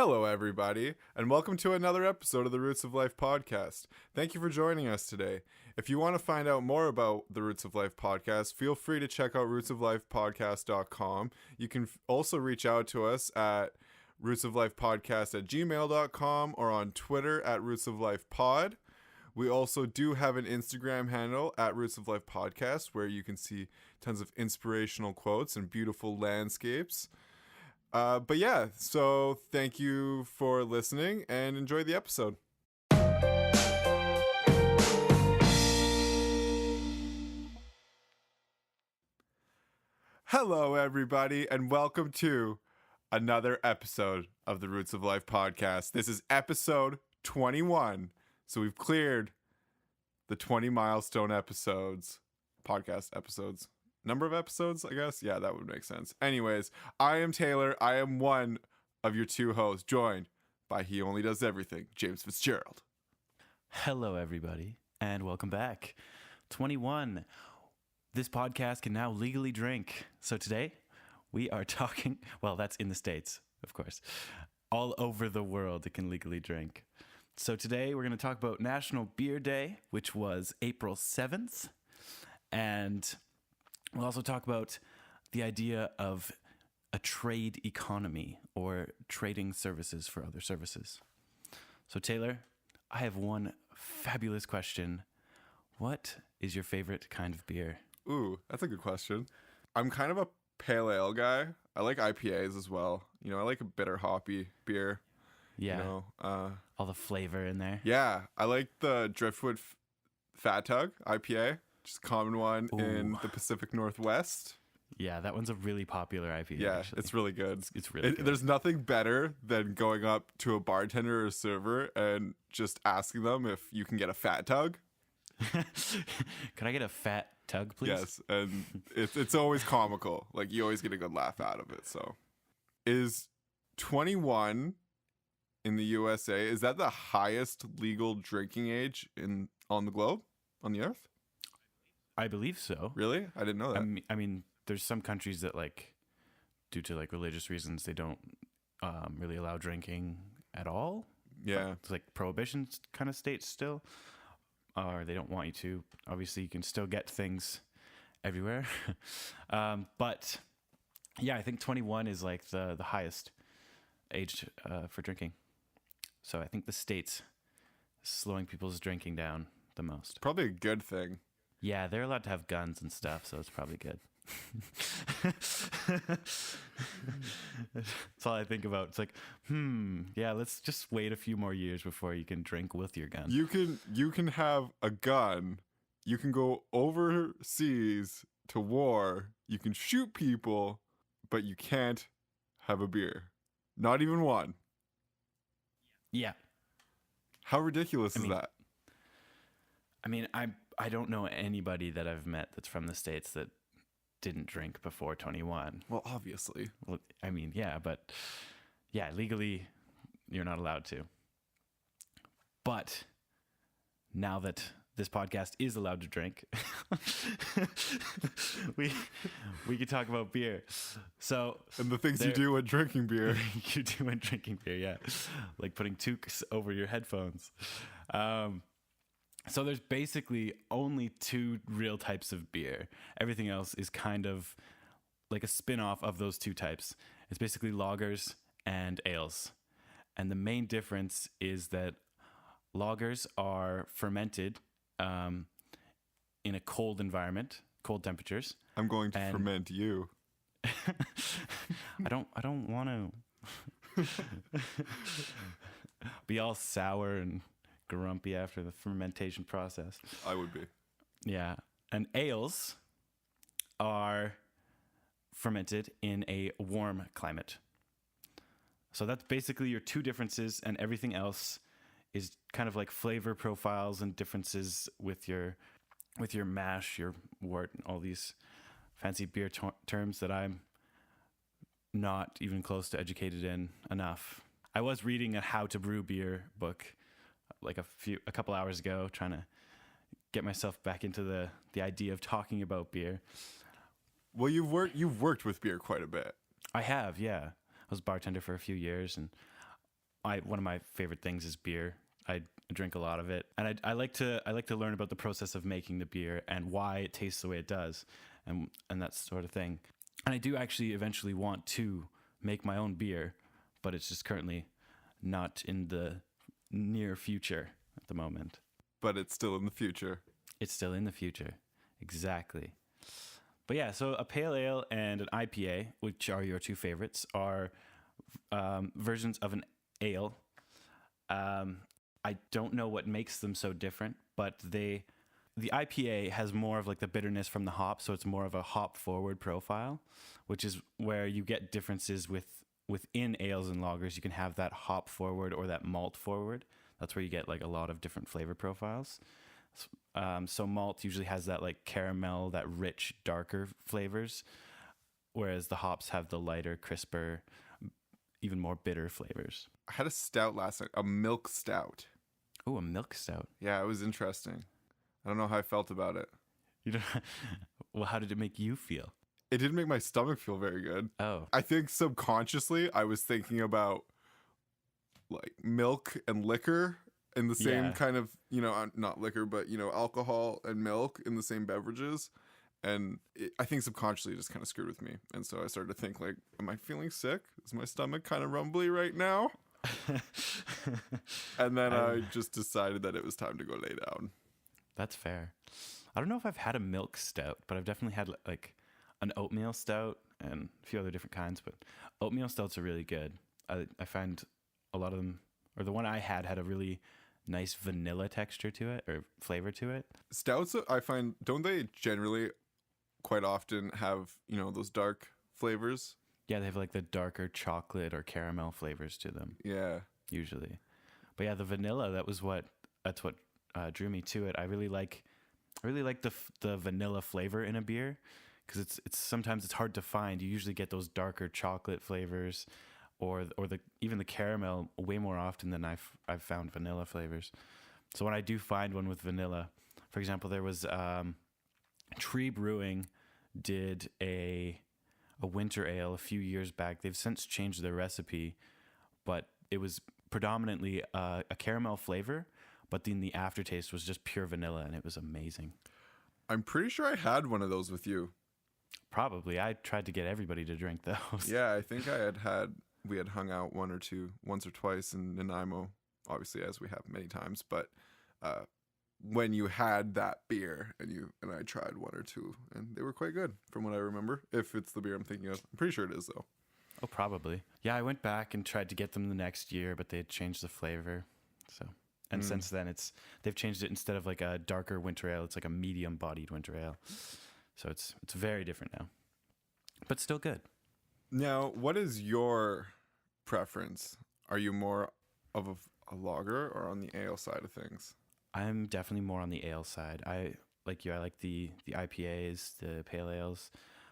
Hello, everybody, and welcome to another episode of the Roots of Life podcast. Thank you for joining us today. If you want to find out more about the Roots of Life podcast, feel free to check out rootsoflifepodcast.com. You can also reach out to us at rootsoflifepodcast@gmail.com or on Twitter at rootsoflifepod. We also do have an Instagram handle at Roots of Life Podcast where you can see tons of inspirational quotes and beautiful landscapes. But yeah, so thank you for listening and enjoy the episode. Hello, everybody, and welcome to another episode of the Roots of Life podcast. This is episode 21. So we've cleared the 20 milestone podcast episodes. Number of episodes, I guess? Yeah, that would make sense. Anyways, I am Taylor. I am one of your two hosts, joined by He Only Does Everything, James Fitzgerald. Hello, everybody, and welcome back. 21. This podcast can now legally drink. So today, we are talking, well, that's in the States, of course. All over the world, it can legally drink. So today, we're going to talk about National Beer Day, which was April 7th. And we'll also talk about the idea of a trade economy or trading services for other services. So Taylor, I have one fabulous question. What is your favorite kind of beer? Ooh, that's a good question. I'm kind of a pale ale guy. I like IPAs as well. You know, I like a bitter hoppy beer. Yeah, You know, all the flavor in there. yeah, I like the Driftwood Fat Tug IPA. Just a common one in the Pacific Northwest. Yeah, that one's a really popular IPA. Yeah, actually. it's really good. It's really good. There's nothing better than going up to a bartender or a server and just asking them if you can get a fat tug. Can I get a fat tug, please? Yes, and it's always comical. Like, you always get a good laugh out of it. So, is 21 in the USA, is that the highest legal drinking age on the globe, on the earth? I believe so. Really? I didn't know that. I mean, there's some countries that, like, due to like religious reasons, they don't really allow drinking at all. Yeah. It's like prohibition kind of states still, or they don't want you to. Obviously, you can still get things everywhere. But yeah, I think 21 is like the highest age for drinking. So I think the States is slowing people's drinking down the most. Probably a good thing. Yeah, they're allowed to have guns and stuff, so it's probably good. That's all I think about. It's like, yeah, let's just wait a few more years before you can drink with your gun. You can have a gun. You can go overseas to war. You can shoot people, but you can't have a beer. Not even one. Yeah. How ridiculous is that? I mean, I don't know anybody that I've met that's from the States that didn't drink before 21. Well, obviously. Well, I mean, yeah, but yeah, legally you're not allowed to. But now that this podcast is allowed to drink, we could talk about beer. So, and the things you do when drinking beer. You do when drinking beer, yeah. Like putting toques over your headphones. So there's basically only two real types of beer. Everything else is kind of like a spin-off of those two types. It's basically lagers and ales. And the main difference is that lagers are fermented in a cold environment, cold temperatures. I'm going to ferment you. I don't want to be all sour and grumpy after the fermentation process. I would be. Yeah. And ales are fermented in a warm climate. So that's basically your two differences, and everything else is kind of like flavor profiles and differences with your mash, your wort, and all these fancy beer terms that I'm not even close to educated in enough. I was reading a how to brew beer book like a couple hours ago, trying to get myself back into the idea of talking about beer. Well, you've worked with beer quite a bit. I have, yeah. I was a bartender for a few years, and one of my favorite things is beer. I drink a lot of it, and I like to learn about the process of making the beer and why it tastes the way it does, and that sort of thing. And I do actually eventually want to make my own beer, but it's just currently not in the near future at the moment. But it's still in the future. It's still in the future, exactly. But yeah, so a pale ale and an IPA, which are your two favorites, are versions of an ale. I don't know what makes them so different, but the IPA has more of like the bitterness from the hop, so it's more of a hop forward profile, which is where you get differences within ales and lagers. You can have that hop forward or that malt forward. That's where you get like a lot of different flavor profiles. So malt usually has that like caramel, that rich, darker flavors, whereas the hops have the lighter, crisper, even more bitter flavors. I had a stout last night, a milk stout. Oh, a milk stout. Yeah, it was interesting. I don't know how I felt about it. You don't, well, how did it make you feel? It didn't make my stomach feel very good. Oh. I think subconsciously I was thinking about like milk and liquor in the same kind of, not liquor, but, alcohol and milk in the same beverages. And I think subconsciously it just kind of screwed with me. And so I started to think like, am I feeling sick? Is my stomach kind of rumbly right now? And then I just decided that it was time to go lay down. That's fair. I don't know if I've had a milk stout, but I've definitely had like an oatmeal stout and a few other different kinds. But oatmeal stouts are really good. I find a lot of them, or the one I had a really nice vanilla texture to it or flavor to it. Stouts, I find, don't they generally quite often have, those dark flavors? Yeah, they have like the darker chocolate or caramel flavors to them. Yeah. Usually. But yeah, the vanilla, that's what drew me to it. I really like the vanilla flavor in a beer because it's sometimes it's hard to find. You usually get those darker chocolate flavors or even the caramel way more often than I've found vanilla flavors. So when I do find one with vanilla, for example, there was Tree Brewing did a winter ale a few years back. They've since changed their recipe, but it was predominantly a caramel flavor, but then the aftertaste was just pure vanilla, and it was amazing. I'm pretty sure I had one of those with you. Probably. I tried to get everybody to drink those. Yeah, I think we had hung out once or twice in Nanaimo, obviously, as we have many times, but when you had that beer and I tried one or two, and they were quite good from what I remember. If it's the beer I'm thinking of, I'm pretty sure it is though. Oh, probably. Yeah, I went back and tried to get them the next year, but they had changed the flavor. So, and since then they've changed it. Instead of like a darker winter ale, it's like a medium bodied winter ale. So it's very different now, but still good. Now, what is your preference? Are you more of a lager or on the ale side of things? I'm definitely more on the ale side. I like the IPAs, the pale ales.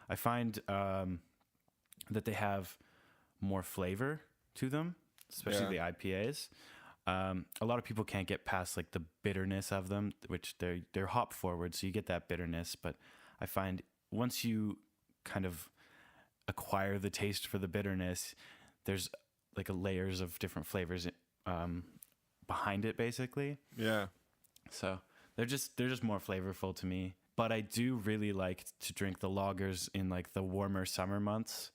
I find that they have more flavor to them, especially the IPAs. A lot of people can't get past like the bitterness of them, which they're hop forward, so you get that bitterness. But I find once you kind of acquire the taste for the bitterness, there's like layers of different flavors behind it, basically. Yeah. So they're just more flavorful to me. But I do really like to drink the lagers in like the warmer summer months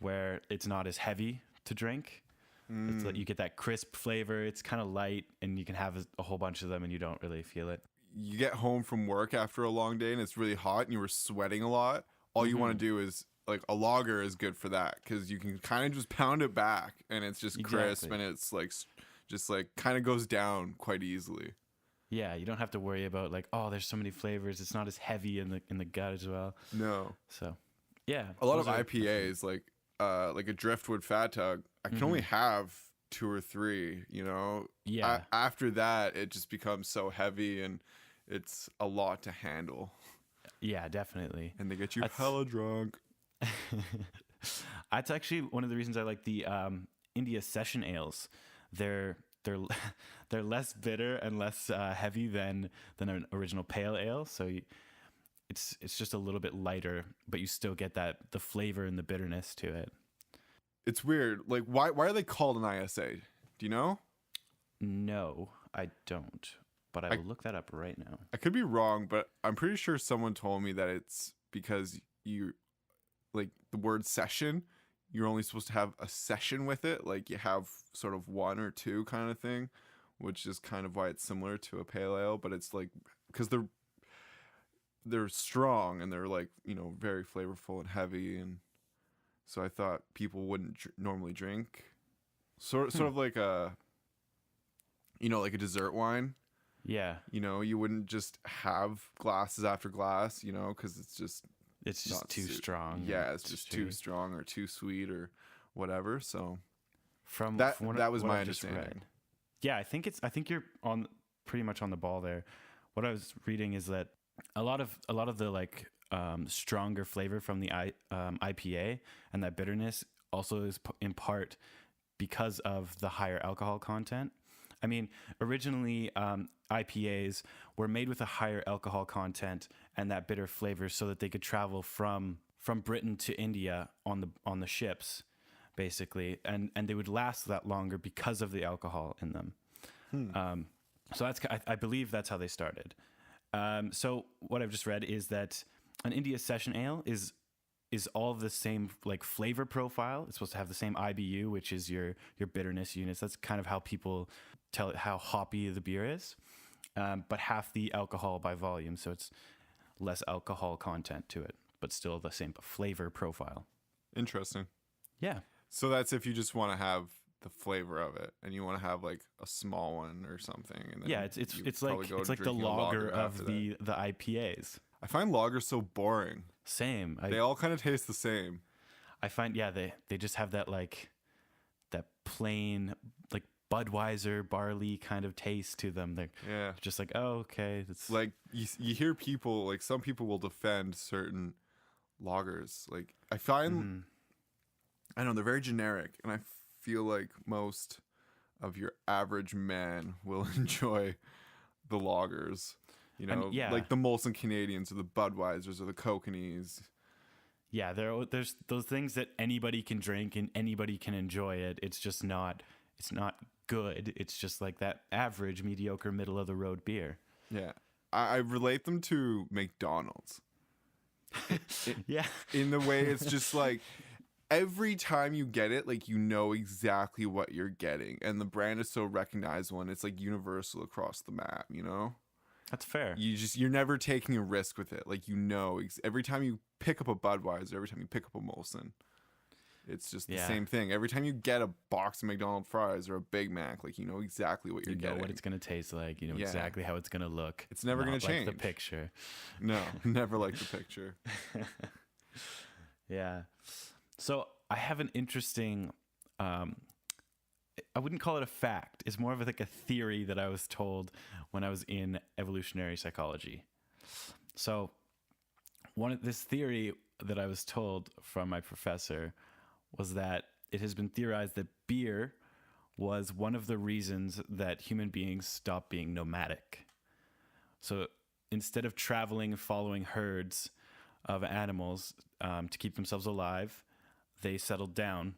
where it's not as heavy to drink. It's like you get that crisp flavor. It's kind of light and you can have a whole bunch of them and you don't really feel it. You get home from work after a long day and it's really hot and you were sweating a lot. All you want to do is like a lager is good for that because you can kind of just pound it back and it's just crisp and it's like just like kind of goes down quite easily. Yeah, you don't have to worry about like, oh, there's so many flavors. It's not as heavy in the gut as well. No. So, yeah. A lot of IPAs, like a Driftwood Fat Tug, I can only have 2 or 3, Yeah. After that, it just becomes so heavy and it's a lot to handle. Yeah, definitely. And they get you hella drunk. That's actually one of the reasons I like the India Session Ales. They're less bitter and less heavy than an original pale ale. So it's just a little bit lighter, but you still get the flavor and the bitterness to it. It's weird. Like why are they called an ISA? Do you know? No, I don't. But I will look that up right now. I could be wrong, but I'm pretty sure someone told me that it's because you, like, the word session, you're only supposed to have a session with it. Like, you have sort of one or two kind of thing, which is kind of why it's similar to a pale ale. But it's like, because they're strong and they're, like, you know, very flavorful and heavy. And so I thought people wouldn't normally drink. Sort of like a, you know, like a dessert wine. Yeah. You know, you wouldn't just have glasses after glass, you know, because it's just too strong. Yeah, it's just too strong or too sweet or whatever. So from that what was what my I've just understanding. read. Yeah, I think you're on pretty much on the ball there. What I was reading is that a lot of the like stronger flavor from the IPA and that bitterness also is in part because of the higher alcohol content. I mean, originally IPAs were made with a higher alcohol content and that bitter flavor so that they could travel from Britain to India on the ships, basically, and they would last that longer because of the alcohol in them. So I believe that's how they started. So what I've just read is that an India Session Ale is all of the same like flavor profile. It's supposed to have the same IBU, which is your bitterness units. That's kind of how people tell it how hoppy the beer is, but half the alcohol by volume. So it's less alcohol content to it, but still the same flavor profile. Interesting. Yeah. So that's if you just want to have the flavor of it and you want to have like a small one or something. And then Yeah, it's like the lager of the IPAs. I find lagers so boring. Same. They all kind of taste the same. I find they just have that like that plain like Budweiser barley kind of taste to them. They're just like, oh, okay. It's like you hear people, like some people will defend certain lagers. Like I find, I don't know, they're very generic, and I feel like most of your average man will enjoy the lagers. You know, like the Molson Canadians or the Budweisers or the Kokanees. Yeah, there's those things that anybody can drink and anybody can enjoy it. It's just not. It's not good. It's just like that average, mediocre, middle of the road beer. Yeah, I relate them to McDonald's. Yeah, in the way it's just like every time you get it, like you know exactly what you're getting, and the brand is so recognizable and it's like universal across the map. You know. That's fair. You're never taking a risk with it. Like, you know, every time you pick up a Budweiser, every time you pick up a Molson, it's just the same thing. Every time you get a box of McDonald's fries or a Big Mac, like, you know exactly what you're getting. You know what it's going to taste like. You know exactly how it's going to look. It's never going to change. Like the picture. No, never like the picture. Yeah. So I have an interesting... I wouldn't call it a fact. It's more of like a theory that I was told when I was in evolutionary psychology. So this theory that I was told from my professor was that it has been theorized that beer was one of the reasons that human beings stopped being nomadic. So instead of traveling and following herds of animals to keep themselves alive, they settled down.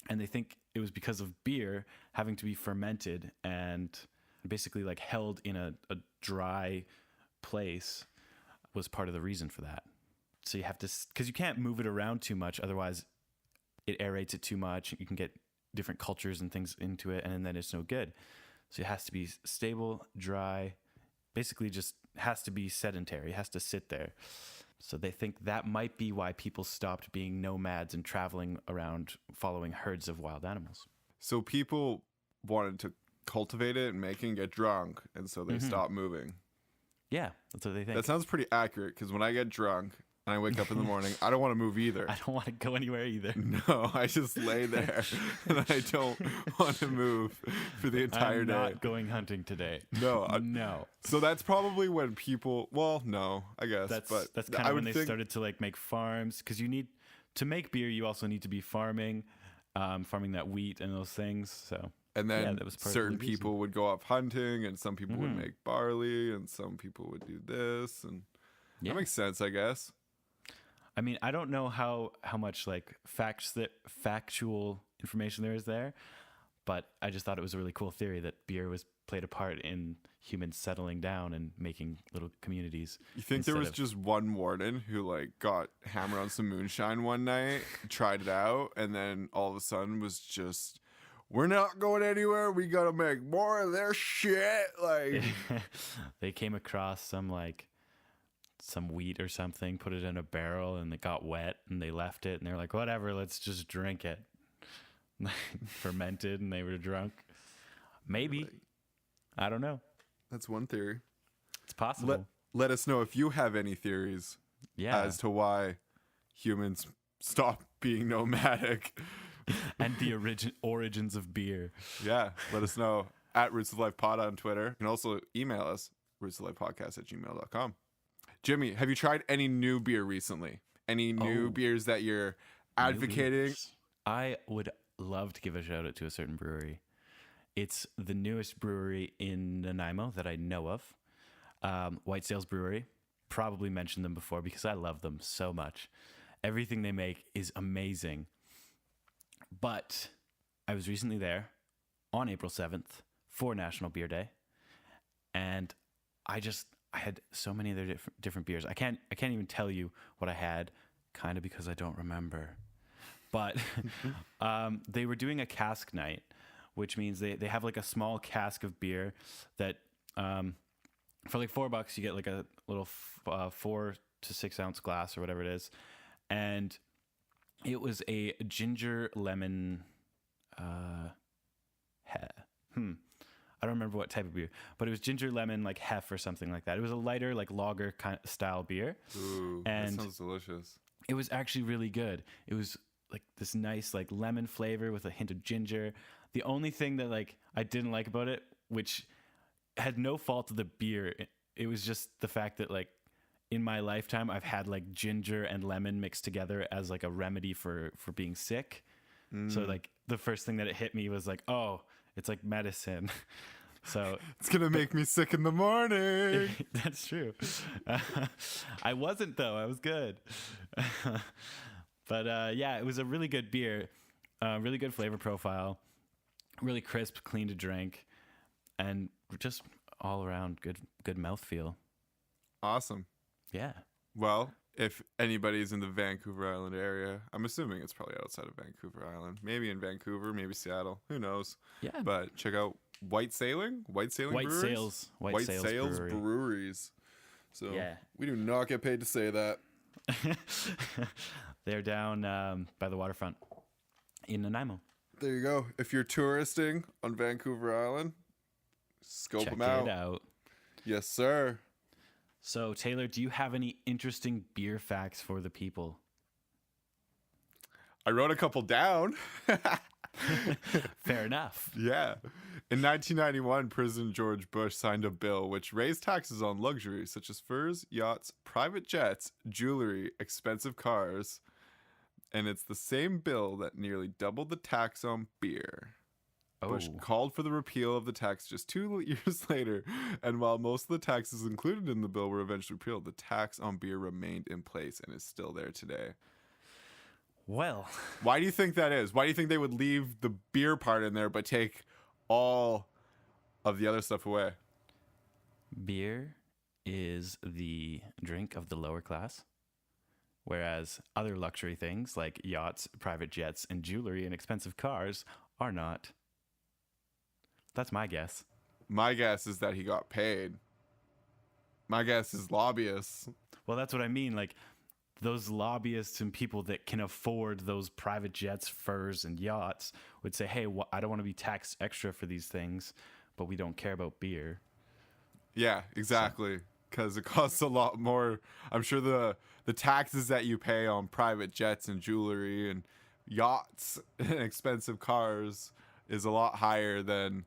And they think it was because of beer having to be fermented and basically like held in a dry place was part of the reason for that. So you have to, because you can't move it around too much, otherwise it aerates it too much. You can get different cultures and things into it, and then it's no good. So it has to be stable, dry, basically just has to be sedentary, it has to sit there. So they think that might be why people stopped being nomads and traveling around following herds of wild animals. So people wanted to cultivate it and make it and get drunk, and so they stopped moving. Yeah, that's what they think. That sounds pretty accurate, because when I get drunk and I wake up in the morning, I don't want to move either. I don't want to go anywhere either. No, I just lay there and I don't want to move for the entire day. I'm not going hunting today. No. No. So that's probably when people, well, no, I guess. That's kind of when they started to like make farms, because you need, to make beer, you also need to be farming that wheat and those things. So. And then that was certain people would go off hunting, and some people would make barley, and some people would do this, and that makes sense, I guess. I mean, I don't know how much like factual information there is there, But I just thought it was a really cool theory that beer was played a part in humans settling down and making little communities. You think there instead was of- just one warden who like got hammered on some moonshine one night, tried it out, and then all of a sudden was just, we're not going anywhere. We gotta make more of their shit. Like, they came across some wheat or something, put it in a barrel, and it got wet, and they left it, and they're like, whatever, let's just drink it. Fermented, and they were drunk. Maybe. I don't know. that's one theory. It's possible. Let us know if you have any theories as to why humans stop being nomadic. And the origins of beer. Yeah, let us know at Roots of Life Pod on Twitter. You can also email us, rootsoflifepodcast@gmail.com. Jimmy, have you tried any new beer recently? Any new beers that you're advocating? I would love to give a shout out to a certain brewery. It's the newest brewery in Nanaimo that I know of. White Sails Brewery. Probably mentioned them before because I love them so much. Everything they make is amazing. But I was recently there on April 7th for National Beer Day. And I had so many of their different beers. I can't even tell you what I had, kind of because I don't remember. But they were doing a cask night, which means they have like a small cask of beer that for like $4 you get like a little 4 to 6 ounce glass or whatever it is. And it was a ginger lemon I don't remember what type of beer, but it was ginger lemon like hef or something like that. It was a lighter like lager kind of style beer. Ooh, and that sounds delicious. it was actually really good. It was like this nice like lemon flavor with a hint of ginger. The only thing that like I didn't like about it, which had no fault of the beer, it was just the fact that like in my lifetime I've had like ginger and lemon mixed together as like a remedy for being sick. So like the first thing that it hit me was like, oh, it's like medicine. So it's gonna make me sick in the morning. That's true. I wasn't though. I was good. But yeah, it was a really good beer, really good flavor profile, really crisp, clean to drink, and just all around good mouthfeel. Awesome. Yeah. Well, if anybody's in the Vancouver Island area, I'm assuming it's probably outside of Vancouver Island. Maybe in Vancouver, maybe Seattle. Who knows? Yeah. But check out White Sailing Breweries? White Sails Brewery. Breweries. So Yeah. we do not get paid to say that. They're down by the waterfront in Nanaimo. There you go. If you're touristing on Vancouver Island, scope Check them out. it out. Yes, sir. So, Taylor, do you have any interesting beer facts for the people? I wrote a couple down. Fair enough. Yeah. In 1991, President George Bush signed a bill which raised taxes on luxury such as furs, yachts, private jets, jewelry, expensive cars. And it's the same bill that nearly doubled the tax on beer. Bush called for the repeal of the tax just 2 years later, and while most of the taxes included in the bill were eventually repealed, the tax on beer remained in place and is still there today. Well, why do you think that is? Why do you think they would leave the beer part in there but take all of the other stuff away? beer is the drink of the lower class, whereas other luxury things like yachts, private jets, and jewelry and expensive cars are not. That's my guess. My guess is that he got paid. My guess is lobbyists. Well, that's what I mean. Like, those lobbyists and people that can afford those private jets, furs, and yachts would say, hey, I don't want to be taxed extra for these things, but we don't care about beer. Yeah, exactly. Because it costs a lot more. I'm sure the taxes that you pay on private jets and jewelry and yachts and expensive cars is a lot higher than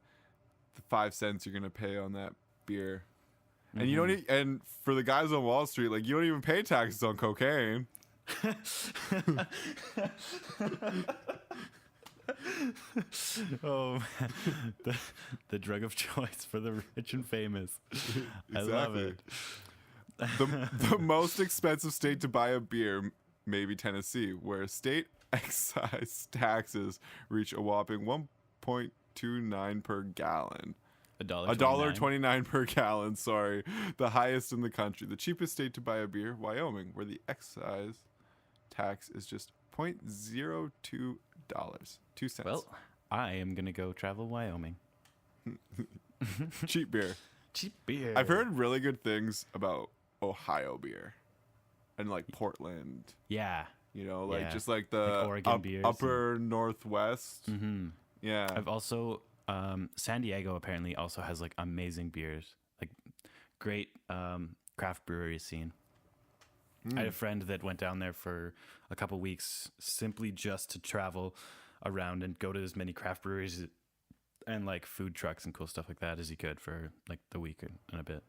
the 5 cents you're going to pay on that beer. And you don't and for the guys on Wall Street, like, you don't even pay taxes on cocaine. Oh, the drug of choice for the rich and famous. I love it. The most expensive state to buy a beer may be Tennessee, where state excise taxes reach a whopping $1.29 per gallon. $1.29. $1.29 per gallon, sorry. The highest in the country. The cheapest state to buy a beer, Wyoming, where the excise tax is just $0.02. 2 cents. Well, I am going to go travel Wyoming. Cheap beer. Cheap beer. I've heard really good things about Ohio beer and like Portland. Yeah. You know, like Yeah. just like the Like Oregon beers upper Northwest. Mm-hmm. Yeah. I've also, San Diego apparently also has like amazing beers, like great craft brewery scene. I had a friend that went down there for a couple weeks simply just to travel around and go to as many craft breweries and like food trucks and cool stuff like that as he could for like the week and a bit.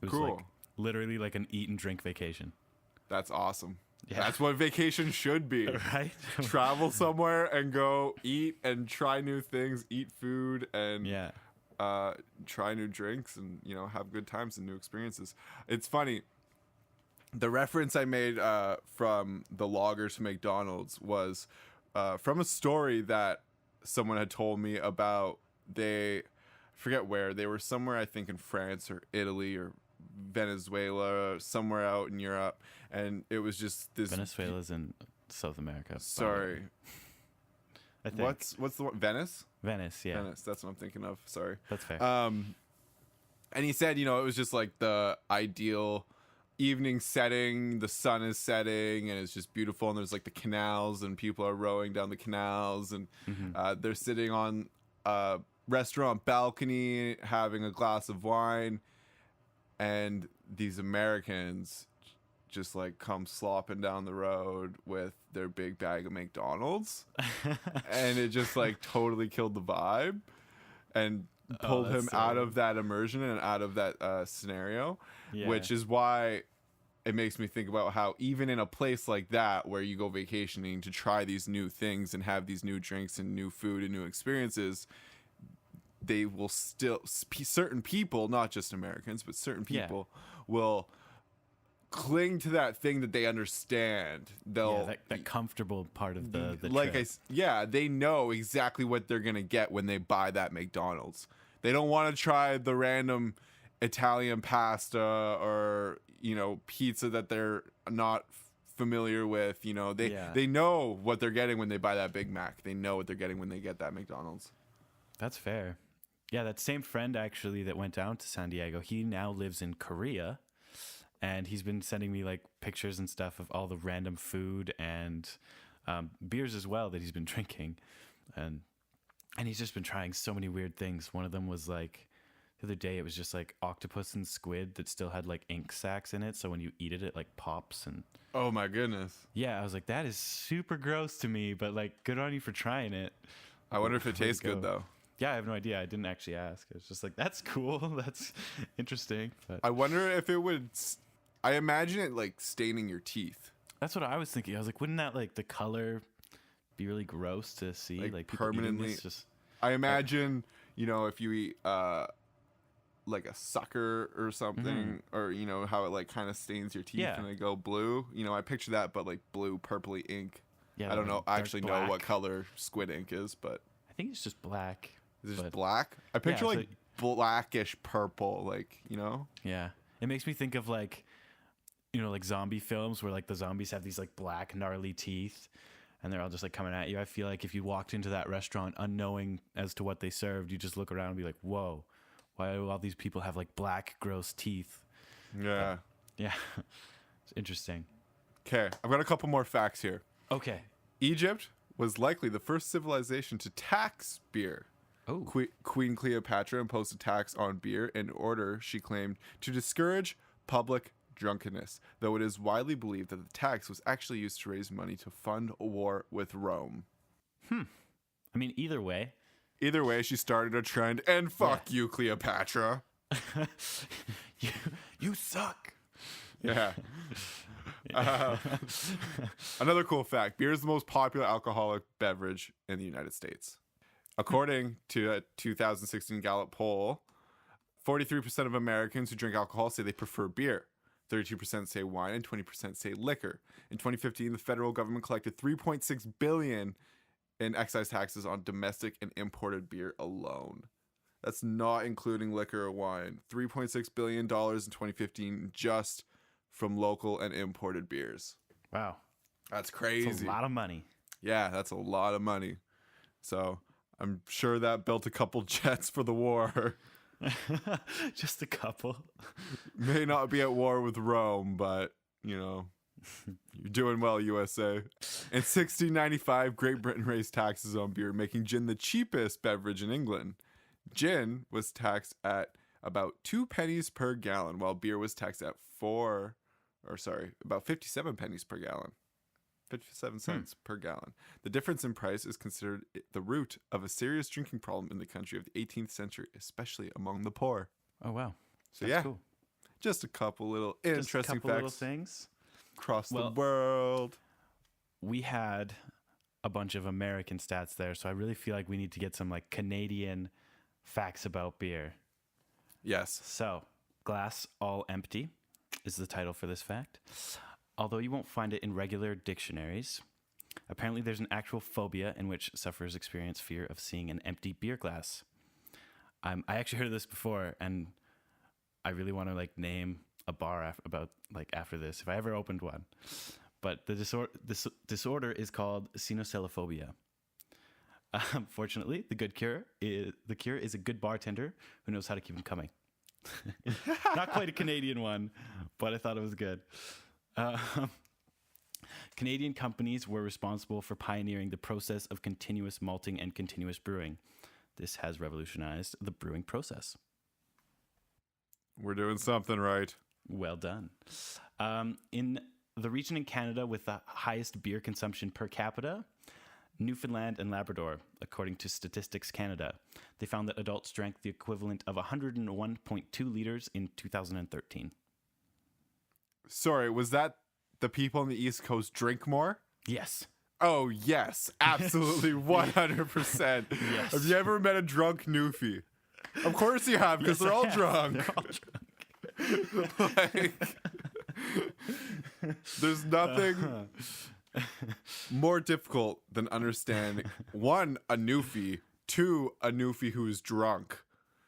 It was Cool. like literally like an eat and drink vacation. That's awesome. Yeah. That's what vacation should be. Right? Travel somewhere and go eat and try new things, eat food and Yeah. try new drinks and, you know, have good times and new experiences. It's funny. The reference I made from the loggers to McDonald's was from a story that someone had told me about. I forget where, they were somewhere, I think in France or Italy or Venezuela, somewhere out in Europe, and it was just this. Venezuela's in South America. Sorry, I think. what's the one? Venice? Venice, yeah. Venice. That's what I'm thinking of. Sorry. That's fair. And he said, you know, it was just like the ideal evening setting. The sun is setting, and it's just beautiful. And there's like the canals, and people are rowing down the canals, and they're sitting on a restaurant balcony having a glass of wine, and these Americans just like come slopping down the road with their big bag of McDonald's, and it just like totally killed the vibe and pulled him out of that immersion and out of that scenario, which is why it makes me think about how even in a place like that where you go vacationing to try these new things and have these new drinks and new food and new experiences, they will still, certain people, not just Americans, but certain people will cling to that thing that they understand. They'll that comfortable part of the like trip. they know exactly what they're gonna get when they buy that McDonald's. They don't want to try the random Italian pasta or, you know, pizza that they're not familiar with. You know, they know what they're getting when they buy that Big Mac. They know what they're getting when they get that McDonald's. That's fair. Yeah, that same friend actually that went down to San Diego, he now lives in Korea, and he's been sending me like pictures and stuff of all the random food and beers as well that he's been drinking, and he's just been trying so many weird things. One of them was like, the other day it was just like octopus and squid that still had like ink sacs in it, so when you eat it, it like pops. And oh my goodness. Yeah, I was like, that is super gross to me, but like, good on you for trying it. I wonder if it tastes good though. Yeah, I have no idea. I didn't actually ask. It was just like, that's cool. That's interesting. But I wonder if it would. I imagine it like staining your teeth. That's what I was thinking. I was like, wouldn't that like the color be really gross to see? Like people permanently. just. I imagine, you know, if you eat like a sucker or something, or you know how it like kind of stains your teeth and they go blue. You know, I picture that, but like blue, purpley ink. Yeah, I don't know. I actually know what color squid ink is, but I think it's just black. Is it just black? I picture like blackish purple, like, you know? Yeah. It makes me think of like, you know, like zombie films where like the zombies have these like black gnarly teeth and they're all just like coming at you. I feel like if you walked into that restaurant unknowing as to what they served, you just look around and be like, whoa, why do all these people have like black gross teeth? Yeah. Yeah. It's interesting. Okay. I've got a couple more facts here. Okay. Egypt was likely the first civilization to tax beer. Oh. Queen Cleopatra imposed a tax on beer in order, she claimed, to discourage public drunkenness, though it is widely believed that the tax was actually used to raise money to fund a war with Rome. I mean, either way, she started a trend, and fuck you, Cleopatra. you suck. Yeah. Another cool fact: beer is the most popular alcoholic beverage in the United States. According to a 2016 Gallup poll, 43% of Americans who drink alcohol say they prefer beer. 32% say wine and 20% say liquor. In 2015, the federal government collected $3.6 billion in excise taxes on domestic and imported beer alone. That's not including liquor or wine. $3.6 billion in 2015 just from local and imported beers. Wow. That's crazy. That's a lot of money. Yeah, that's a lot of money. So I'm sure that built a couple jets for the war. Just a couple. May not be at war with Rome, but, you know, you're doing well, USA. In 1695, Great Britain raised taxes on beer, making gin the cheapest beverage in England. Gin was taxed at about 2 pennies per gallon, while beer was taxed at about 57 pennies per gallon. 57 cents per gallon. The difference in price is considered the root of a serious drinking problem in the country of the 18th century, especially among the poor. Oh, wow. So That's cool. Just a couple little interesting facts little things across the world. We had a bunch of American stats there, so I really feel like we need to get some like Canadian facts about beer. Yes. So, glass all empty is the title for this fact. Although you won't find it in regular dictionaries, apparently there's an actual phobia in which sufferers experience fear of seeing an empty beer glass. I actually heard of this before, and I really want to like name a bar after this if I ever opened one. But the disorder is called cynocelophobia. Fortunately, the cure is a good bartender who knows how to keep them coming. Not quite a Canadian one, but I thought it was good. Canadian companies were responsible for pioneering the process of continuous malting and continuous brewing. This has revolutionized the brewing process. We're doing something right. Well done. In the region in Canada with the highest beer consumption per capita, Newfoundland and Labrador, according to Statistics Canada, they found that adults drank the equivalent of 101.2 liters in 2013. Sorry, was that the people on the East Coast drink more? Yes. Oh, yes. Absolutely. 100%. Yes. Have you ever met a drunk Newfie? Of course you have, because Yes, they're all I have. drunk. They're all drunk. There's nothing more difficult than understanding, one, a Newfie, two, a Newfie who's drunk.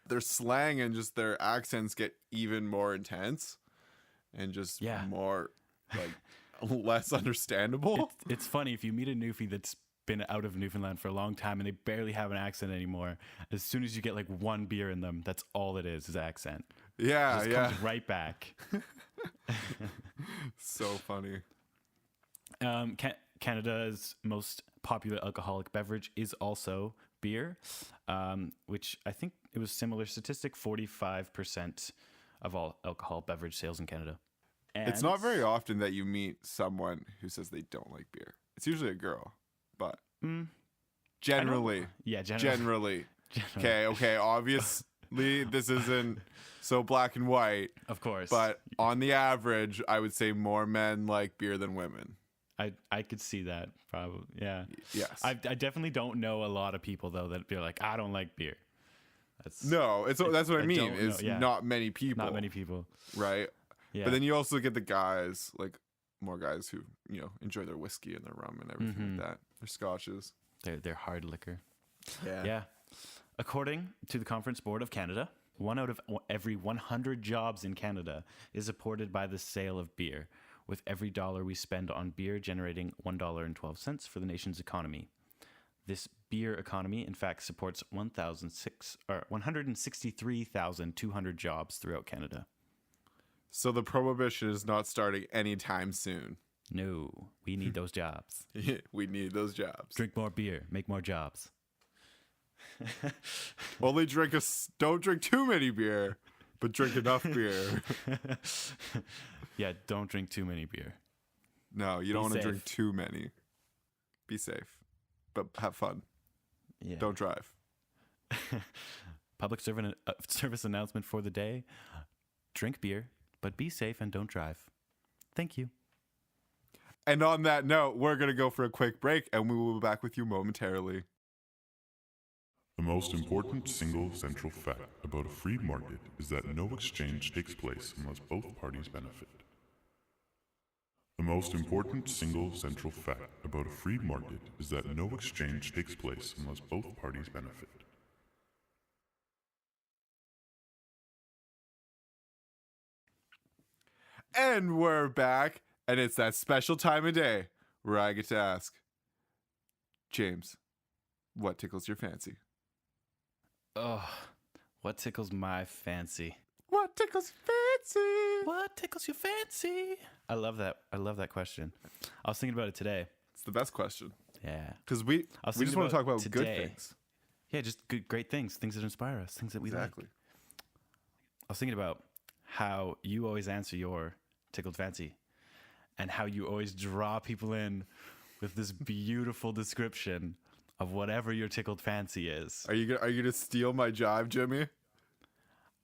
Their slang and just their accents get even more intense. And just more, like, less understandable. It's funny, if you meet a Newfie that's been out of Newfoundland for a long time and they barely have an accent anymore, as soon as you get, like, one beer in them, that's all it is accent. Yeah, it just comes right back. So funny. Canada's most popular alcoholic beverage is also beer, which I think it was similar statistic, 45% of all alcohol beverage sales in Canada. And it's not very often that you meet someone who says they don't like beer. It's usually a girl, but generally. Yeah, generally. Okay, obviously this isn't so black and white. Of course. But on the average, I would say more men like beer than women. I could see that, probably, yeah. Yes. I definitely don't know a lot of people, though, that be like, I don't like beer. That's what I mean. Is yeah. not many people. Not many people. Right? Yeah. But then you also get the guys, like more guys who, enjoy their whiskey and their rum and everything like that. Their scotches. They're hard liquor. Yeah. According to the Conference Board of Canada, 1 out of every 100 jobs in Canada is supported by the sale of beer, with every dollar we spend on beer generating $1.12 for the nation's economy. This beer economy, in fact, supports 163,200 jobs throughout Canada. So the prohibition is not starting anytime soon. No, we need those jobs. We need those jobs. Drink more beer, make more jobs. Only don't drink too many beer, but drink enough beer. Yeah, don't drink too many beer. No, you don't want to safe. drink too many. Be safe, but have fun. Yeah. Don't drive. Public service announcement for the day. Drink beer, but be safe and don't drive. Thank you. And on that note, we're going to go for a quick break, and we will be back with you momentarily. The most important single central fact about a free market is that no exchange takes place unless both parties benefit. The most important single central fact about a free market is that no exchange takes place unless both parties benefit. And we're back, and it's that special time of day where I get to ask, James, what tickles your fancy? Oh, what tickles my fancy? What tickles your fancy? What tickles your fancy? I love that. I love that question. I was thinking about it today. It's the best question. Yeah. Because we just want to talk about good today. things. Yeah, just great things, things that inspire us, things that we Exactly. like. I was thinking about how you always answer your tickled fancy and how you always draw people in with this beautiful description of whatever your tickled fancy is. Are you gonna steal my jive, Jimmy?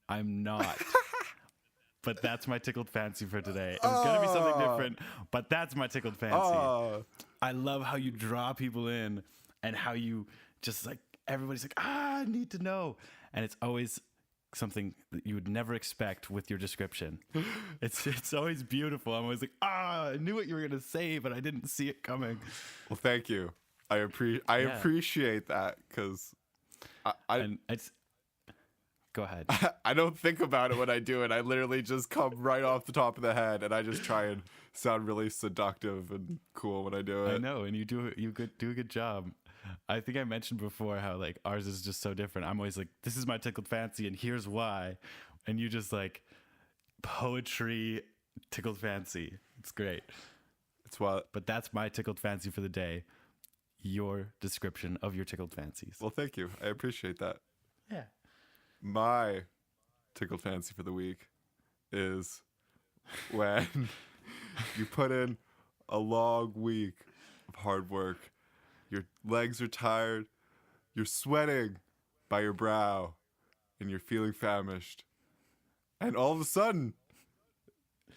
I'm not. But that's my tickled fancy for today. It was going to be something different, but that's my tickled fancy. Oh, I love how you draw people in and how you just like, everybody's like, I need to know. And it's always something that you would never expect with your description. It's always beautiful. I'm always like, I knew what you were going to say, but I didn't see it coming. well, thank you. I appreciate that because And it's, go ahead. I don't think about it when I do it. I literally just come right off the top of the head, and I just try and sound really seductive and cool when I do it. I know, and you do a good job. I think I mentioned before how like ours is just so different. I'm always like, this is my tickled fancy, and here's why. And you just like poetry tickled fancy. It's great. It's what. But that's my tickled fancy for the day. Your description of your tickled fancies. Well, thank you. I appreciate that. Yeah. My tickled fancy for the week is when you put in a long week of hard work. Your legs are tired. You're sweating by your brow, and you're feeling famished. And all of a sudden,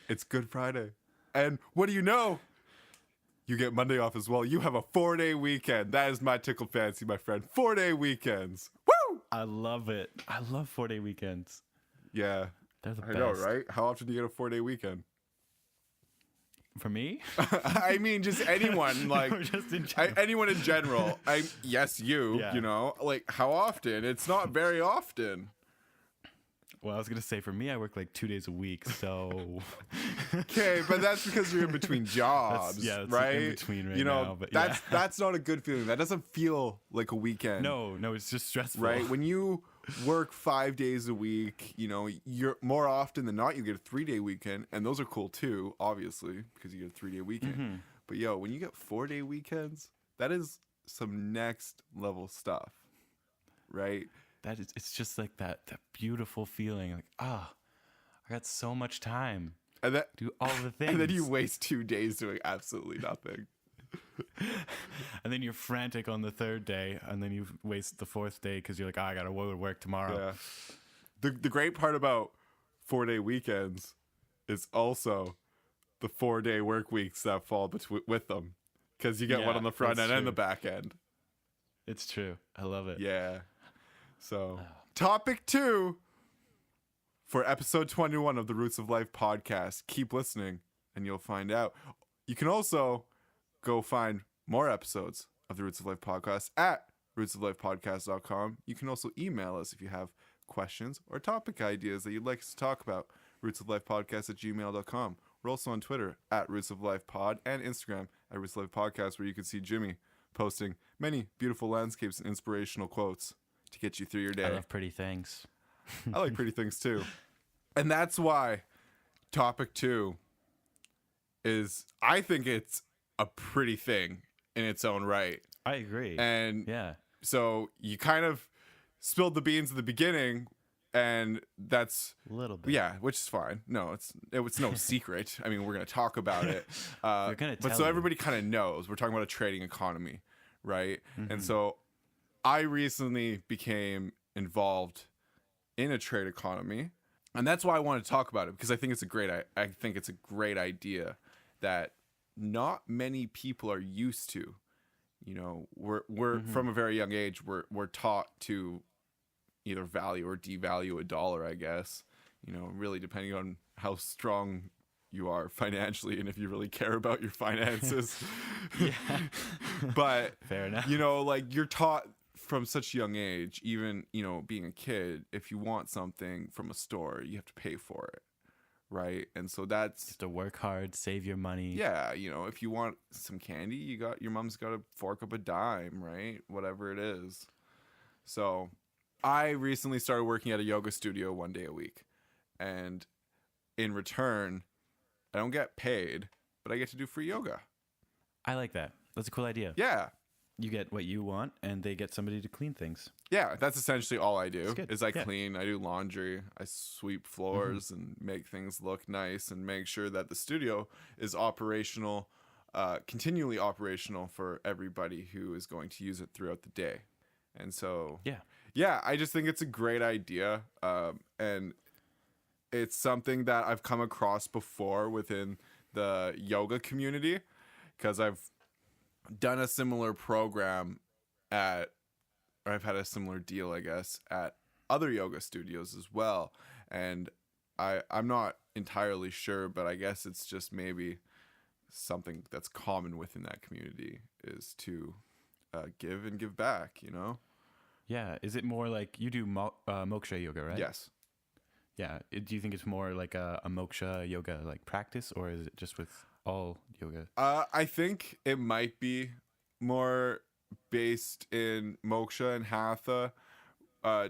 it's Good Friday. And what do you know? You get Monday off as well. You have a 4-day weekend. That is my tickled fancy, my friend. 4-day weekends. Woo! I love it. I love 4-day weekends. Yeah. They're the I best. know, right? How often do you get a 4-day weekend? For me? I mean, just anyone, like, Or just in general? anyone in general. Yes, you, Yeah. you know, like, how often? It's not very often. Well, I was going to say for me, I work like 2 days a week. So Okay, but that's because you're in between jobs, that's right? in between right you know, now, but that's not a good feeling. That doesn't feel like a weekend. no, it's just stressful. Right? When you work 5 days a week, you know, you're more often than not, you get a 3-day weekend, and those are cool too, obviously, because you get a 3-day weekend. Mm-hmm. But yo, when you get 4-day weekends, that is some next level stuff, right? It's just like that beautiful feeling like, I got so much time. And that, Do all the things. and then you waste 2 days doing absolutely nothing. And then you're frantic on the 3rd day, and then you waste the 4th day because you're like, I got to work tomorrow. Yeah. The great part about 4-day weekends is also the 4-day work weeks that fall with them, because you get one Yeah, on the front that's end and the true. back end. It's true. I love it. Yeah. So, topic 2 for episode 21 of the Roots of Life podcast. Keep listening and you'll find out. You can also go find more episodes of the Roots of Life podcast at rootsoflifepodcast.com. You can also email us if you have questions or topic ideas that you'd like us to talk about. rootsoflifepodcast@gmail.com. We're also on Twitter at rootsoflifepod and Instagram at rootsoflifepodcast, where you can see Jimmy posting many beautiful landscapes and inspirational quotes to get you through your day. I love pretty things. I like pretty things too. And that's why topic 2 is, I think it's a pretty thing in its own right. I agree. And yeah. so you kind of spilled the beans at the beginning, and that's A little bit. yeah, which is fine. No, it's no secret. I mean, we're gonna talk about it. We're gonna but tell so you. everybody kind of knows we're talking about a trading economy, right? Mm-hmm. And so I recently became involved in a trade economy, and that's why I want to talk about it, because I think it's a great idea that not many people are used to. You know, we're Mm-hmm. from a very young age, we're taught to either value or devalue a dollar, I guess, you know, really depending on how strong you are financially and if you really care about your finances. Yeah. But, Fair enough. you know, like you're taught from such a young age, even, you know, being a kid, if you want something from a store, you have to pay for it. Right. And so You that's, have to work hard, save your money. yeah, you know, if you want some candy, your mom's got to fork up a dime, right? Whatever it is. So I recently started working at a yoga studio 1 day a week. And in return, I don't get paid, but I get to do free yoga. I like that. That's a cool idea. Yeah. You get what you want, and they get somebody to clean things. Yeah, that's essentially all I do. That's good. Is I Yeah. clean, I do laundry, I sweep floors and make things look nice and make sure that the studio is operational, continually operational for everybody who is going to use it throughout the day. And so, yeah, I just think it's a great idea. And it's something that I've come across before within the yoga community because I've done a similar program or I've had a similar deal, I guess, at other yoga studios as well. And I'm not entirely sure, but I guess it's just maybe something that's common within that community is to give and give back, you know? Yeah. Is it more like you do moksha yoga, right? Yes. Yeah. Do you think it's more like a moksha yoga like practice, or is it just with all yoga? I think it might be more based in moksha and hatha,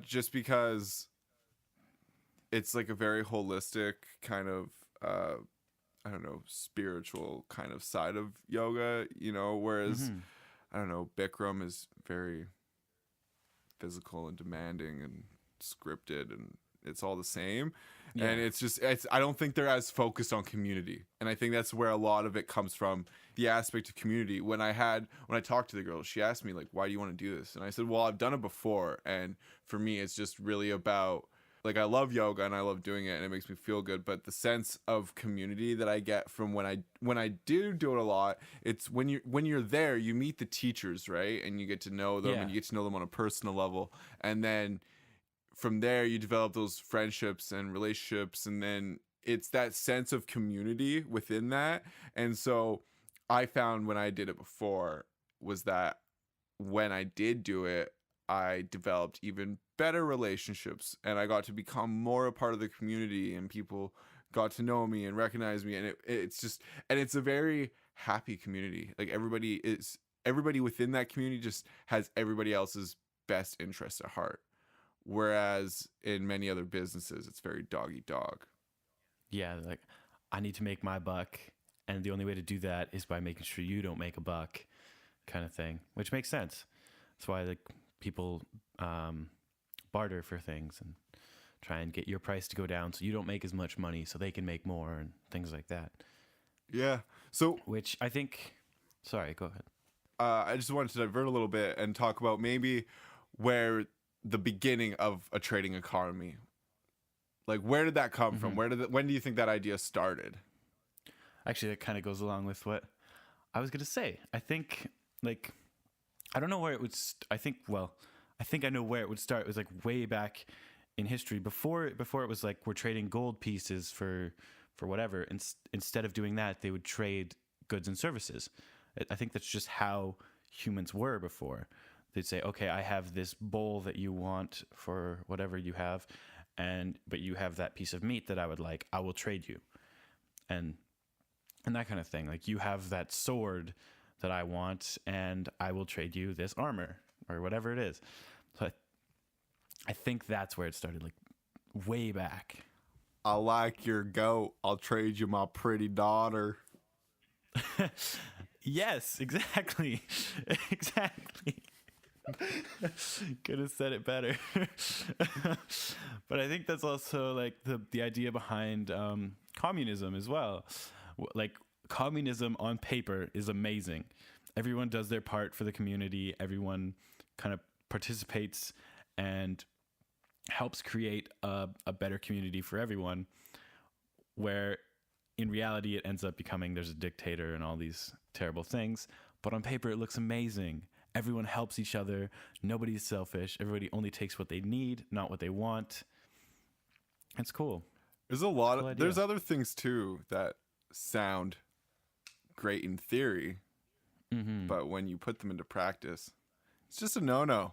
just because it's like a very holistic kind of, I don't know, spiritual kind of side of yoga, you know, whereas, I don't know, Bikram is very physical and demanding and scripted and it's all the same. Yeah. And I don't think they're as focused on community. And I think that's where a lot of it comes from, the aspect of community. When I talked to the girl, she asked me like, why do you want to do this? And I said, well, I've done it before. And for me, it's just really about like, I love yoga and I love doing it and it makes me feel good. But the sense of community that I get from when I do it a lot, it's when you're there, you meet the teachers, right? And you get to know them and you get to know them on a personal level. And then from there, you develop those friendships and relationships, and then it's that sense of community within that. And so I found when I did it before was that when I did do it, I developed even better relationships, and I got to become more a part of the community, and people got to know me and recognize me, and it's a very happy community. Like everybody within that community just has everybody else's best interest at heart. Whereas in many other businesses, it's very dog eat dog. Yeah, like I need to make my buck, and the only way to do that is by making sure you don't make a buck, kind of thing, which makes sense. That's why like people barter for things and try and get your price to go down so you don't make as much money so they can make more and things like that. Yeah. So, which I think, sorry, go ahead. I just wanted to divert a little bit and talk about maybe where the beginning of a trading economy, like where did that come from? When do you think that idea started? Actually, that kind of goes along with what I was going to say. I think like, I don't know where it would, I think I know where it would start. It was like way back in history before it was like, we're trading gold pieces for whatever. Instead of doing that, they would trade goods and services. I think that's just how humans were before. They'd say, okay, I have this bowl that you want for whatever you have, but you have that piece of meat that I would like, I will trade you. And that kind of thing. Like, you have that sword that I want, and I will trade you this armor or whatever it is. So I think that's where it started, like way back. I like your goat. I'll trade you my pretty daughter. Yes, exactly. Exactly. Could have said it better. But I think that's also like the idea behind communism as well. Like, communism on paper is amazing. Everyone does their part for the community. Everyone kind of participates and helps create a better community for everyone, where in reality it ends up becoming there's a dictator and all these terrible things. But on paper it looks amazing. Everyone helps each other. Nobody's selfish. Everybody only takes what they need, not what they want. It's cool. There's a lot of, there's other things too that sound great in theory, Mm-hmm. but when you put them into practice, it's just a no-no.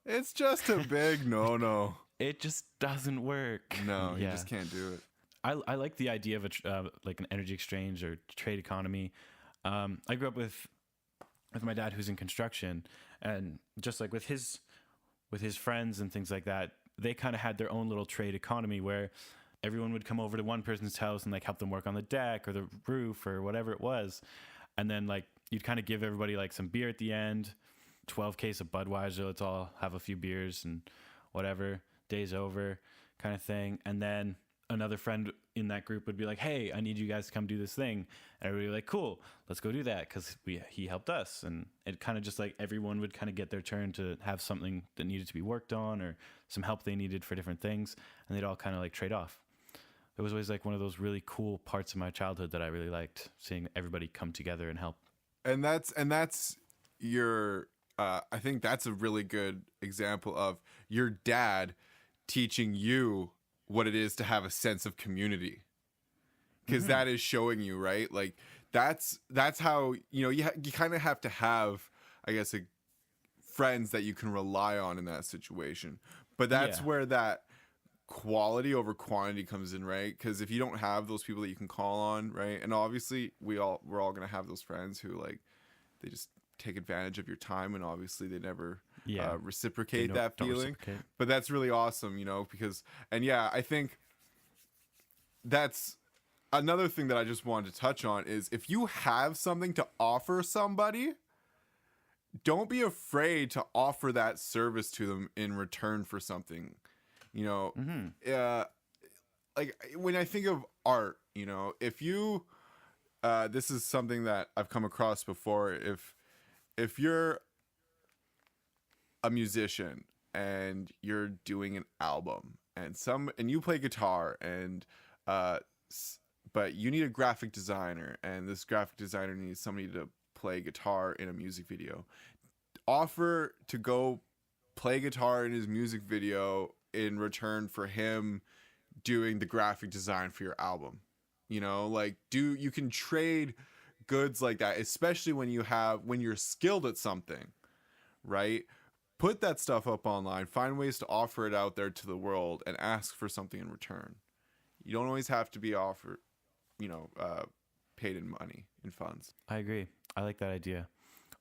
It's just a big no-no. It just doesn't work. No, you Yeah. just can't do it. I like the idea of like an energy exchange or trade economy. I grew up with my dad who's in construction, and just like with his friends and things like that, they kind of had their own little trade economy where everyone would come over to one person's house and like help them work on the deck or the roof or whatever it was, and then like you'd kind of give everybody like some beer at the end, 12 case of Budweiser, let's all have a few beers and whatever, day's over kind of thing. And then another friend in that group would be like, hey, I need you guys to come do this thing. And everybody would be like, cool, let's go do that, because he helped us. And it kind of just like everyone would kind of get their turn to have something that needed to be worked on or some help they needed for different things, and they'd all kind of like trade off. It was always like one of those really cool parts of my childhood that I really liked, seeing everybody come together and help. And that's your I think that's a really good example of your dad teaching you what it is to have a sense of community, because that is showing you, right? Like that's how, you know, you kind of have to have, I guess, friends that you can rely on in that situation. But that's where that quality over quantity comes in, right? Because if you don't have those people that you can call on, right? And obviously we're all gonna have those friends who like they just take advantage of your time, and obviously they never reciprocate that feeling. But that's really awesome, you know, because, and yeah, I think that's another thing that I just wanted to touch on is if you have something to offer somebody, don't be afraid to offer that service to them in return for something, you know. Like when I think of art, you know, if you this is something that I've come across before, if you're a musician and you're doing an album and you play guitar and but you need a graphic designer, and this graphic designer needs somebody to play guitar in a music video, offer to go play guitar in his music video in return for him doing the graphic design for your album. You know, like you can trade goods like that, especially when you're skilled at something, right? Put that stuff up online, find ways to offer it out there to the world, and ask for something in return. You don't always have to be offered, you know, paid in money, in funds. I agree. I like that idea.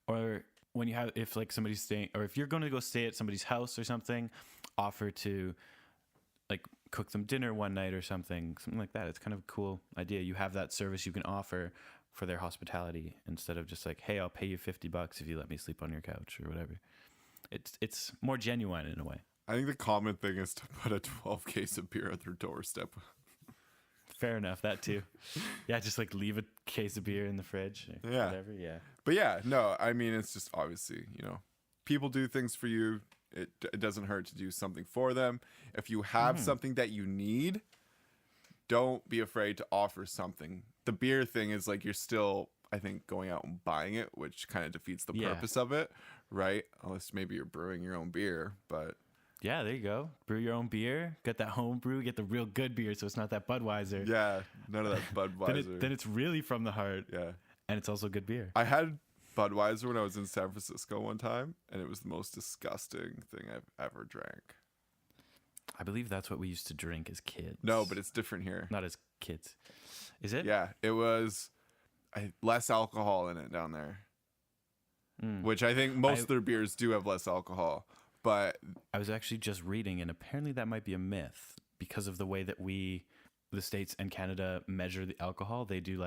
Or when you have, if like somebody's staying, or if you're going to go stay at somebody's house or something, offer to like cook them dinner one night or something like that. It's kind of a cool idea. You have that service you can offer for their hospitality, instead of just like, hey, I'll pay you $50 if you let me sleep on your couch or whatever. It's more genuine in a way. I think the common thing is to put a 12 case of beer at their doorstep. Fair enough, that too. Yeah, just like leave a case of beer in the fridge or whatever. Yeah. But yeah, no, I mean, it's just obviously, you know, people do things for you. It doesn't hurt to do something for them. If you have something that you need, don't be afraid to offer something. The beer thing is like, you're still, I think, going out and buying it, which kind of defeats the purpose of it, right? Unless maybe you're brewing your own beer, but yeah, there you go. Brew your own beer. Get that home brew. Get the real good beer, so it's not that Budweiser. yeah, none of that Budweiser. then it's really from the heart. Yeah, and it's also good beer. I had Budweiser when I was in San Francisco one time, and it was the most disgusting thing I've ever drank. I believe that's what we used to drink as kids. No, but it's different here. Not as kids. Is it? Yeah, it was less alcohol in it down there, which I think most of their beers do have less alcohol. But I was actually just reading, and apparently that might be a myth because of the way that the States and Canada measure the alcohol. They do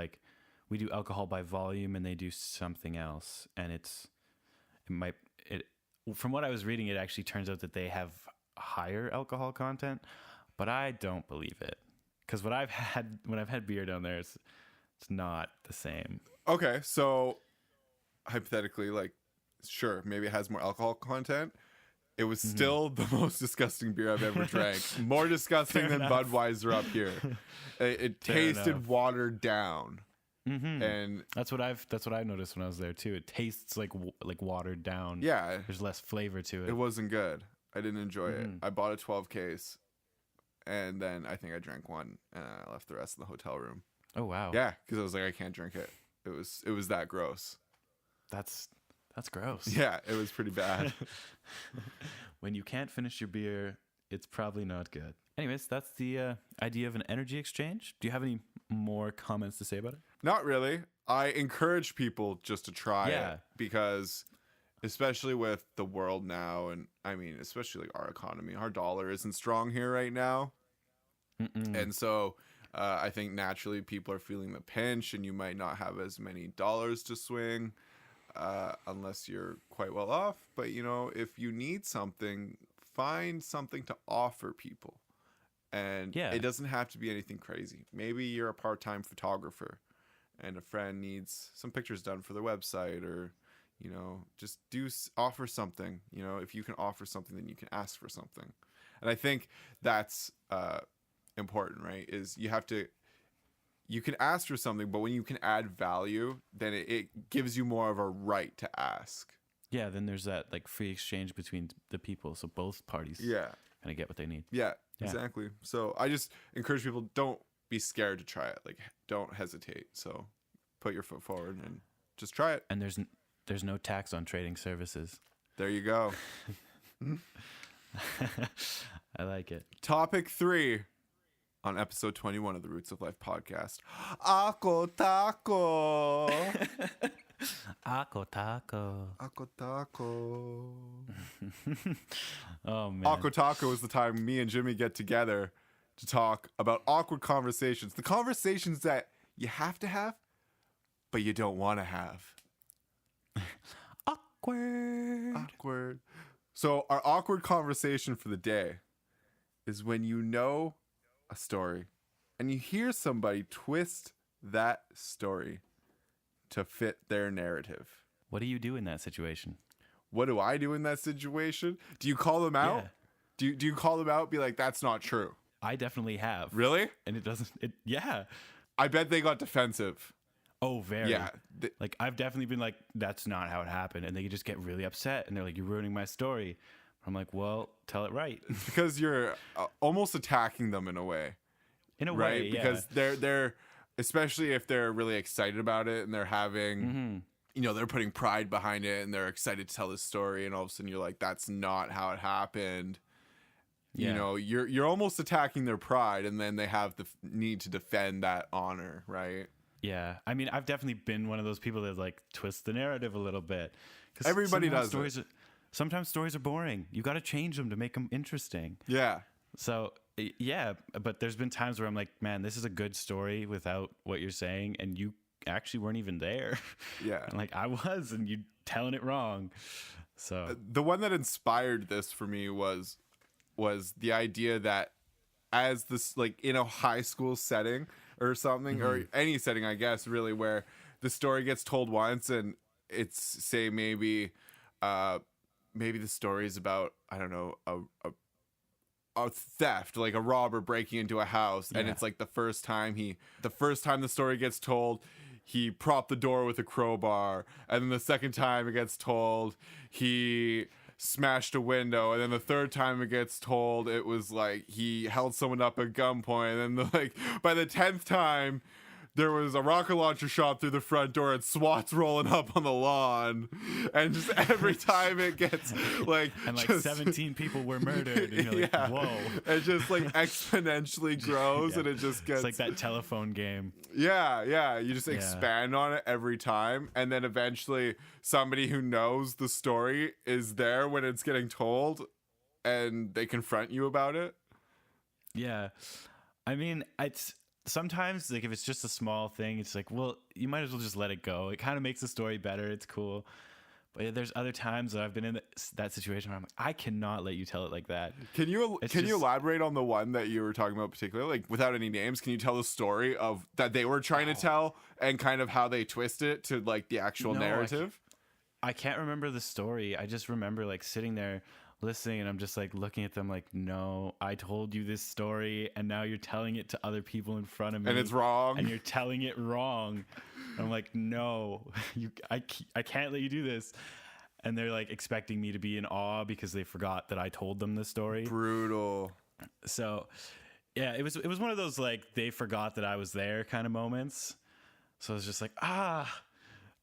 we do alcohol by volume, and they do something else. And from what I was reading, it actually turns out that they have higher alcohol content, but I don't believe it, because when I've had beer down there, it's not the same. Okay, so hypothetically, like, sure, maybe it has more alcohol content. It was still the most disgusting beer I've ever drank. More disgusting than Budweiser up here. It tasted watered down. And that's what I've noticed when I was there too. It tastes like watered down. Yeah, there's less flavor to it. It wasn't good. I didn't enjoy it. I bought a 12 case, and then I think I drank one, and I left the rest in the hotel room. Oh wow. Yeah, because I was like, I can't drink it. It was that gross. That's gross. Yeah, it was pretty bad. When you can't finish your beer, it's probably not good. Anyways, that's the idea of an energy exchange. Do you have any more comments to say about it? Not really. I encourage people just to try Yeah. it because, especially with the world now, and I mean, especially like our economy, our dollar isn't strong here right now. And so I think naturally people are feeling the pinch, and you might not have as many dollars to swing unless you're quite well off. But, you know, if you need something, find something to offer people. And it doesn't have to be anything crazy. Maybe you're a part-time photographer and a friend needs some pictures done for their website, or, you know, just offer something. You know, if you can offer something, then you can ask for something. And I think that's important, right? Is you can ask for something, but when you can add value, then it gives you more of a right to ask. Yeah, then there's that like free exchange between the people, so both parties kind of get what they need. Yeah, exactly. So I just encourage people, don't be scared to try it. Like, don't hesitate. So put your foot forward and just try it. And there's no tax on trading services. There you go. I like it. Topic 3 on episode 21 of the Roots of Life podcast. Ako taco. Ako taco. Ako taco. Oh man. Ako taco is the time me and Jimmy get together to talk about awkward conversations. The conversations that you have to have, but you don't want to have. Awkward. Awkward. So our awkward conversation for the day is when you know a story and you hear somebody twist that story to fit their narrative. What do you do in that situation? What do I do in that situation? Do you call them out? Yeah. Do you call them out? Be like, that's not true. I definitely have. Really? And it doesn't. Yeah. I bet they got defensive. Oh, very. Yeah. Like, I've definitely been like, that's not how it happened. And they just get really upset. And they're like, you're ruining my story. I'm like, well, tell it right. It's because you're almost attacking them in a way. In a right? way, yeah. Because they're especially if they're really excited about it and they're having, you know, they're putting pride behind it and they're excited to tell this story. And all of a sudden you're like, that's not how it happened. Yeah. You know, you're almost attacking their pride, and then they have the need to defend that honor, right? Yeah. I mean, I've definitely been one of those people that like twist the narrative a little bit. 'Cause Everybody does stories sometimes stories are boring. You got to change them to make them interesting. Yeah. So, yeah, but there's been times where I'm like, man, this is a good story without what you're saying, and you actually weren't even there. Yeah. And like, I was, and you telling it wrong. So The one that inspired this for me was the idea that as this, like, in a high school setting or something, or any setting, I guess, really, where the story gets told once and it's, say, maybe the story is about, I don't know, a theft, like a robber breaking into a house, and it's like the first time the story gets told, he propped the door with a crowbar, and then the second time it gets told, he smashed a window, and then the third time it gets told, it was like he held someone up at gunpoint, and then by the 10th time there was a rocket launcher shot through the front door and SWAT's rolling up on the lawn, and just every time it gets like, and like just, 17 people were murdered, and you're like, whoa. It just like exponentially grows, and it just gets, it's like that telephone game. Yeah. You just expand on it every time, and then eventually somebody who knows the story is there when it's getting told, and they confront you about it. Yeah, I mean, it's sometimes like if it's just a small thing, it's like, well, you might as well just let it go. It kind of makes the story better. It's cool. But there's other times that I've been in that situation where I'm like, I cannot let you tell it like that. Can you elaborate on the one that you were talking about particularly, like without any names? Can you tell the story of that they were trying to tell, and kind of how they twist it to like the actual narrative? I can't remember the story. I just remember like sitting there listening, and I'm just like looking at them like, no, I told you this story, and now you're telling it to other people in front of me, and it's wrong, and you're telling it wrong. And I'm like, no, I can't let you do this. And they're like expecting me to be in awe because they forgot that I told them the story. Brutal. So Yeah, it was one of those like they forgot that I was there kind of moments. So I was just like,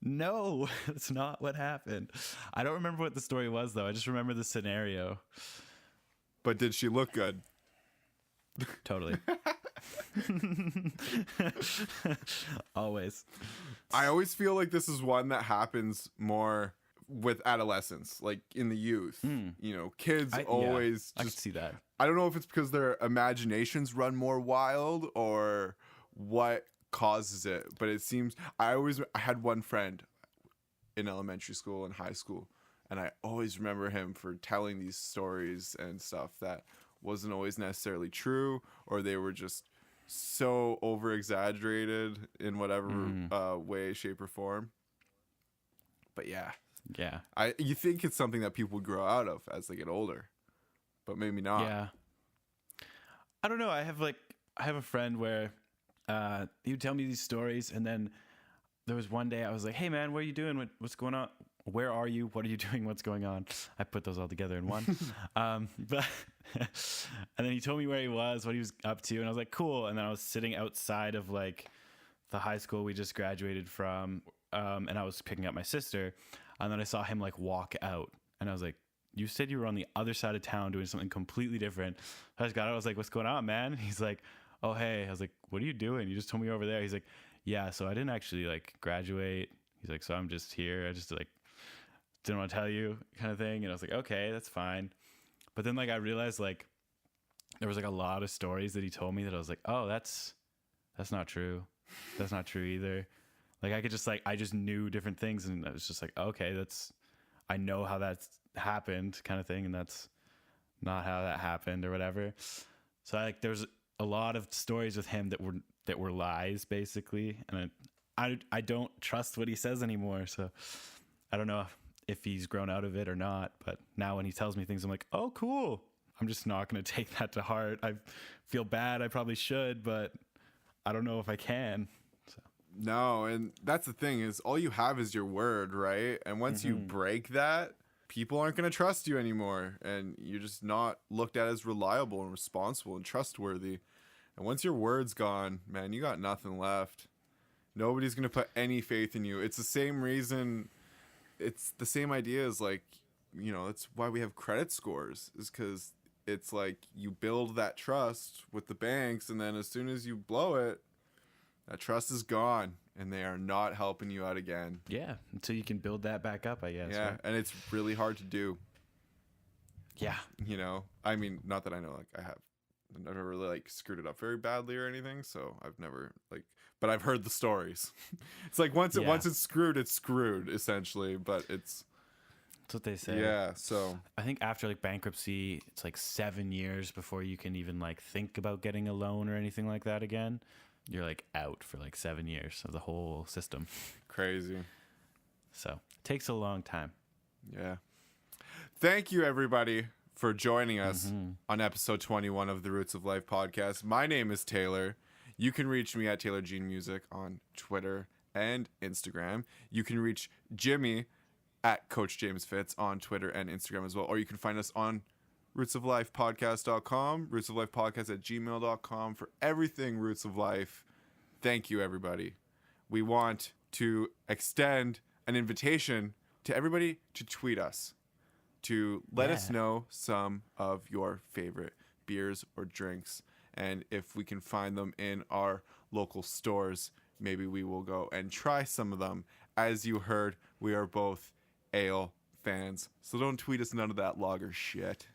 no, that's not what happened. I don't remember what the story was though. I just remember the scenario. But did she look good? Totally. Always. I always feel like this is one that happens more with adolescents, like in the youth. You know, kids always I just could see that. I don't know if it's because their imaginations run more wild or what causes it, but it seems I had one friend in elementary school and high school, and I always remember him for telling these stories and stuff that wasn't always necessarily true, or they were just so over exaggerated in whatever way, shape, or form. But yeah, you think it's something that people would grow out of as they get older, but maybe not. Yeah. I don't know. I have a friend where he would tell me these stories, and then there was one day I was like, "Hey man, what are you doing? What's going on? Where are you? What are you doing? What's going on?" I put those all together in one. But and then he told me where he was, what he was up to, and I was like, "Cool." And then I was sitting outside of like the high school we just graduated from, and I was picking up my sister, and then I saw him like walk out, and I was like, "You said you were on the other side of town doing something completely different." I just got out. I was like, "What's going on, man?" He's like, "Oh, hey." I was like, "What are you doing? You just told me you're over there." He's like, "Yeah, so I didn't actually like graduate." He's like, "So I'm just here. I just like didn't want to tell you," kind of thing. And I was like, "Okay, that's fine." But then like I realized like there was like a lot of stories that he told me that I was like, "Oh, that's not true. That's not true either." Like I could just like I just knew different things, and I was just like, "Okay, I know how that's happened," kind of thing, and that's not how that happened or whatever. So like there's a lot of stories with him that were lies basically, and I don't trust what he says anymore. So I don't know if he's grown out of it or not, but now when he tells me things, I'm like, "Oh, cool." I'm just not going to take that to heart. I feel bad. I probably should, but I don't know if I can. So. No, and that's the thing is all you have is your word, right? And once you break that, people aren't going to trust you anymore, and you're just not looked at as reliable and responsible and trustworthy. And once your word's gone, man, you got nothing left. Nobody's going to put any faith in you. It's the same reason, it's the same idea as like, you know, that's why we have credit scores, is because it's like you build that trust with the banks, and then as soon as you blow it, that trust is gone, and they are not helping you out again. Yeah, until you can build that back up, I guess. Yeah, right? and it's really hard to do. Yeah. You know, I mean, not that I know, like I've never really like screwed it up very badly or anything, so I've never like, but I've heard the stories. It's like once it's screwed essentially, but it's. That's what they say. Yeah, so I think after like bankruptcy, it's like 7 years before you can even like think about getting a loan or anything like that again. You're like out for like 7 years of the whole system. crazy. So it takes a long time. Yeah. Thank you, everybody, for joining us on episode 21 of the Roots of Life podcast. My name is Taylor. You can reach me at Taylor Jean Music on Twitter and Instagram. You can reach Jimmy at Coach James Fitz on Twitter and Instagram as well. Or you can find us on rootsoflifepodcast.com, rootsoflifepodcast@gmail.com for everything Roots of Life. Thank you, everybody. We want to extend an invitation to everybody to tweet us, to let us know some of your favorite beers or drinks. And if we can find them in our local stores, maybe we will go and try some of them. As you heard, we are both ale fans, so don't tweet us none of that lager shit.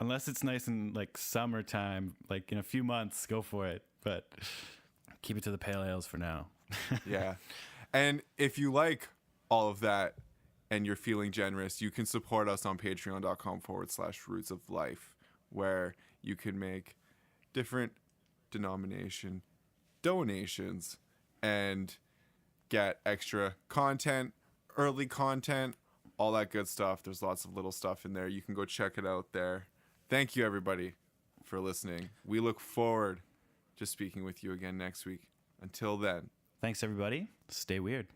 Unless it's nice and like summertime, like in a few months, go for it. But keep it to the pale ales for now. Yeah. And if you like all of that and you're feeling generous, you can support us on patreon.com/roots of life, where you can make different denomination donations and get extra content, early content, all that good stuff. There's lots of little stuff in there. You can go check it out there. Thank you, everybody, for listening. We look forward to speaking with you again next week. Until then. Thanks, everybody. Stay weird.